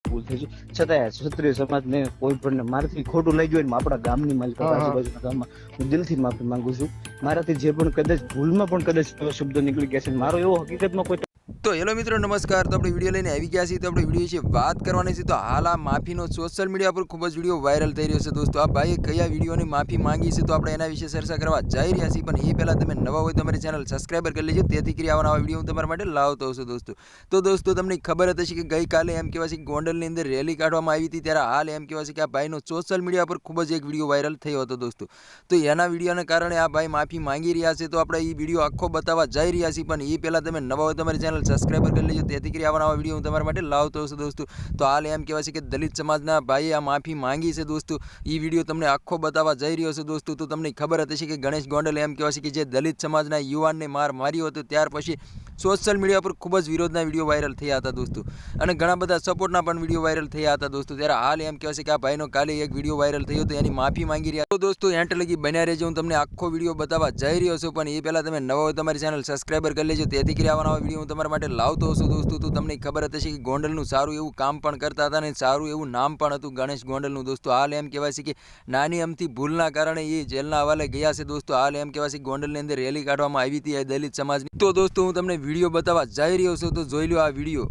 ભૂલ થઈ છે છતાં ક્ષત્રિય સમાજને કોઈ પણ મારાથી ખોટું લઈ ગયું આપણા ગામની માલિક આજુબાજુના ગામમાં હું દિલથી માફી માંગુ છું. મારાથી જે પણ કદાચ ભૂલમાં પણ કદાચ એવો શબ્દ નીકળી ગયા છે મારો એવો હકીકતમાં કોઈ. તો હેલો મિત્રો નમસ્કાર. તો આપણે વિડીયો લઈને આવી ગયા છીએ. તો આપણે વિડીયો વિશે વાત કરવાની છે. તો હાલ આ માફીનો સોશિયલ મીડિયા પર ખૂબ જ વિડીયો વાયરલ થઈ રહ્યો છે દોસ્તો. આ ભાઈએ કયા વિડીયોની માફી માંગી છે તો આપણે એના વિશે ચર્ચા કરવા જઈ રહ્યા છીએ. પણ એ પહેલાં તમે નવા હોય તો અમારી ચેનલ સબસ્ક્રાઈબર કરી લેજો, તેથી કરી આવા નવા વિડીયો હું તમારા માટે લાવતો હશું દોસ્તો. તો દોસ્તો તમને ખબર હતી કે ગઈકાલે એમ કહેવાય છે કે ગોંડલની અંદર રેલી કાઢવામાં આવી હતી, ત્યારે હાલ એમ કહેવાય છે કે આ ભાઈનો સોશિયલ મીડિયા પર ખૂબ જ એક વિડીયો વાયરલ થયો હતો દોસ્તો. તો એના વિડીયોને કારણે આ ભાઈ માફી માંગી રહ્યા છે. તો આપણે એ વિડીયો આખો બતાવવા જઈ રહ્યા છીએ. પણ એ પહેલાં તમે નવા હોય તો અમારી ચેનલ સબસ્ક્રાઈબર કરી લેજો, તેથી કરી આવા નવા વિડીયો હું તમારા માટે લાવતો હશું દોસ્તો. તો હાલ એમ કહેવાય છે કે દલિત સમાજના ભાઈએ આ માફી માંગી છે દોસ્તો. એ વિડીયો તમને આખો બતાવવા જઈ રહ્યો છે દોસ્તો. તો તમને ખબર હતી કે ગણેશ ગોંડલ એમ કહેવાય છે કે જે દલિત સમાજના યુવાનને માર્યો હતો, ત્યાર પછી સોશિયલ મીડિયા પર ખૂબ જ વિરોધના વિડીયો વાયરલ થયા હતા દોસ્તો, અને ઘણા બધા સપોર્ટના પણ વિડીયો વાયરલ થયા હતા દોસ્તો. ત્યારે હાલ એમ કહેવાય છે કે આ ભાઈનો કાલે એક વિડીયો વાયરલ થયો હતો, એની માફી માંગી રહ્યા. તો દોસ્તો એન્ટ લગી બન્યા રહેજો, હું તમને આખો વિડીયો બતાવવા જઈ રહ્યો છું. પણ એ પહેલાં તમે નવા હોય તમારી ચેનલ સબસ્ક્રાઈબર કરી લેજો, તેથી કરી આવા નવા વિડીયો હું તમારા માટે લાવતો હશું દોસ્તો. તો તમને ખબર હતી કે ગોંડલનું સારું એવું કામ પણ કરતા હતા અને સારું એવું નામ પણ હતું ગણેશ ગોંડલનું દોસ્તો. હાલ એમ કહેવાય છે કે નાની અમથી ભૂલના કારણે એ જેલના હવાલે ગયા છે દોસ્તો. હાલ એમ કહેવાય છે કે ગોંડલની અંદર રેલી કાઢવામાં આવી હતી દલિત સમાજની. તો દોસ્તો હું તમને વિડીયો બતાવવા જઈ રહ્યો છું, તો જોઈ લો આ વિડીયો.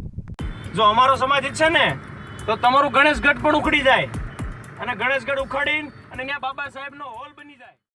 જો અમારો સમાજ ઈચ્છે ને તો તમારું ગણેશગઢ પણ ઉખડી જાય, અને ગણેશગઢ ઉખાડીને અને ત્યાં બાબા સાહેબનો હોલ